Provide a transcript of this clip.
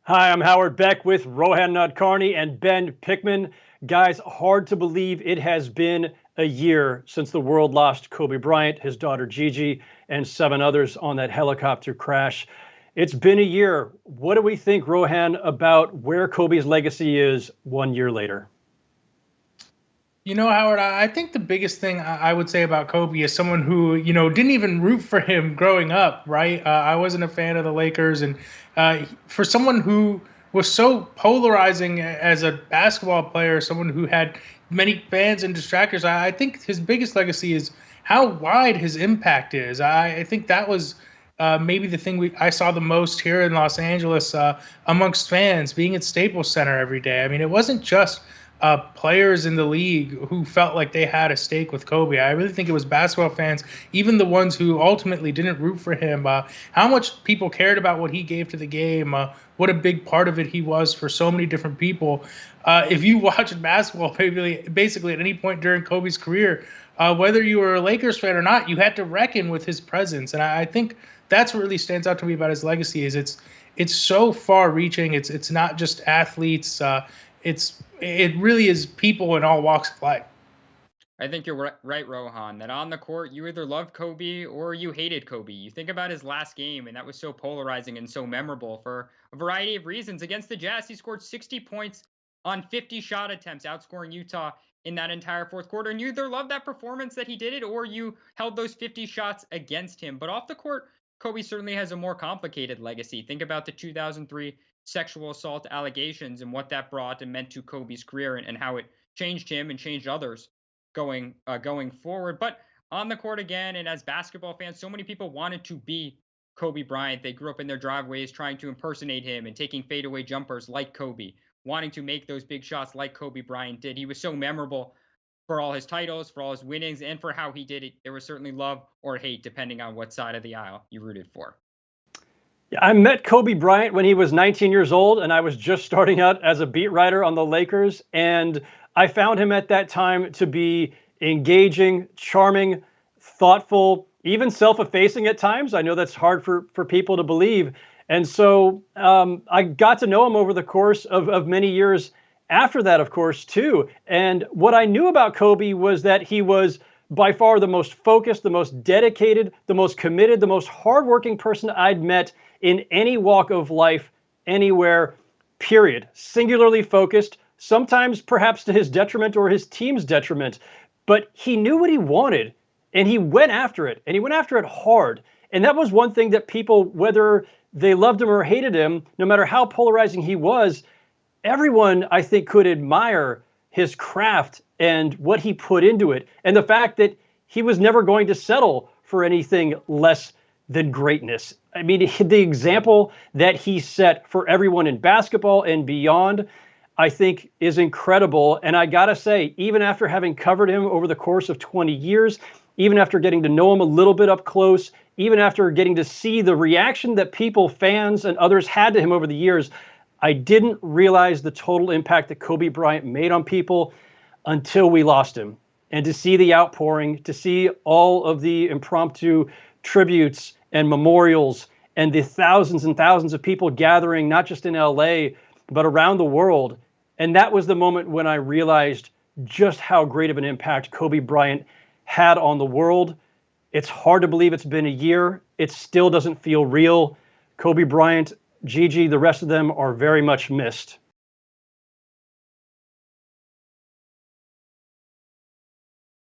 Hi, I'm Howard Beck with Rohan Nadkarni and Ben Pickman. Guys, hard to believe it has been a year since the world lost Kobe Bryant, his daughter Gigi, and 7 others on that helicopter crash. It's been a year. What do we think, Rohan, about where Kobe's legacy is 1 year later? Howard, I think the biggest thing I would say about Kobe is someone who, didn't even root for him growing up, right? I wasn't a fan of the Lakers. And for someone who was so polarizing as a basketball player, someone who had many fans and distractors, I think his biggest legacy is how wide his impact is. I think that was maybe the thing I saw the most here in Los Angeles amongst fans, being at Staples Center every day. I mean, it wasn't just players in the league who felt like they had a stake with Kobe. I really think it was basketball fans, even the ones who ultimately didn't root for him, how much people cared about what he gave to the game, what a big part of it he was for so many different people. If you watched basketball basically at any point during Kobe's career, whether you were a Lakers fan or not, you had to reckon with his presence. And I think that's what really stands out to me about his legacy is it's so far reaching. It's not just athletes. It really is people in all walks of life. I think you're right, Rohan, that on the court, you either loved Kobe or you hated Kobe. You think about his last game, and that was so polarizing and so memorable for a variety of reasons. Against the Jazz, he scored 60 points on 50 shot attempts, outscoring Utah in that entire fourth quarter. And you either loved that performance that he did it, or you held those 50 shots against him. But off the court, Kobe certainly has a more complicated legacy. Think about the 2003 sexual assault allegations and what that brought and meant to Kobe's career and how it changed him and changed others going forward. But on the court again, and as basketball fans, so many people wanted to be Kobe Bryant. They grew up in their driveways trying to impersonate him and taking fadeaway jumpers like Kobe, wanting to make those big shots like Kobe Bryant did. He was so memorable for all his titles, for all his winnings, and for how he did it. There was certainly love or hate, depending on what side of the aisle you rooted for. Yeah, I met Kobe Bryant when he was 19 years old, and I was just starting out as a beat writer on the Lakers. And I found him at that time to be engaging, charming, thoughtful, even self-effacing at times. I know that's hard for people to believe. And so I got to know him over the course of many years after that, of course, too. And what I knew about Kobe was that he was by far the most focused, the most dedicated, the most committed, the most hardworking person I'd met in any walk of life, anywhere, period. Singularly focused, sometimes perhaps to his detriment or his team's detriment. But he knew what he wanted, and he went after it, and he went after it hard. And that was one thing that people, whether they loved him or hated him, no matter how polarizing he was, everyone, I think, could admire his craft and what he put into it, and the fact that he was never going to settle for anything less than greatness. I mean, the example that he set for everyone in basketball and beyond, I think, is incredible. And I gotta say, even after having covered him over the course of 20 years, even after getting to know him a little bit up close, even after getting to see the reaction that people, fans, and others had to him over the years, I didn't realize the total impact that Kobe Bryant made on people until we lost him. And to see the outpouring, to see all of the impromptu tributes and memorials and the thousands and thousands of people gathering, not just in LA, but around the world. And that was the moment when I realized just how great of an impact Kobe Bryant had on the world. It's hard to believe it's been a year. It still doesn't feel real. Kobe Bryant, Gigi, the rest of them are very much missed.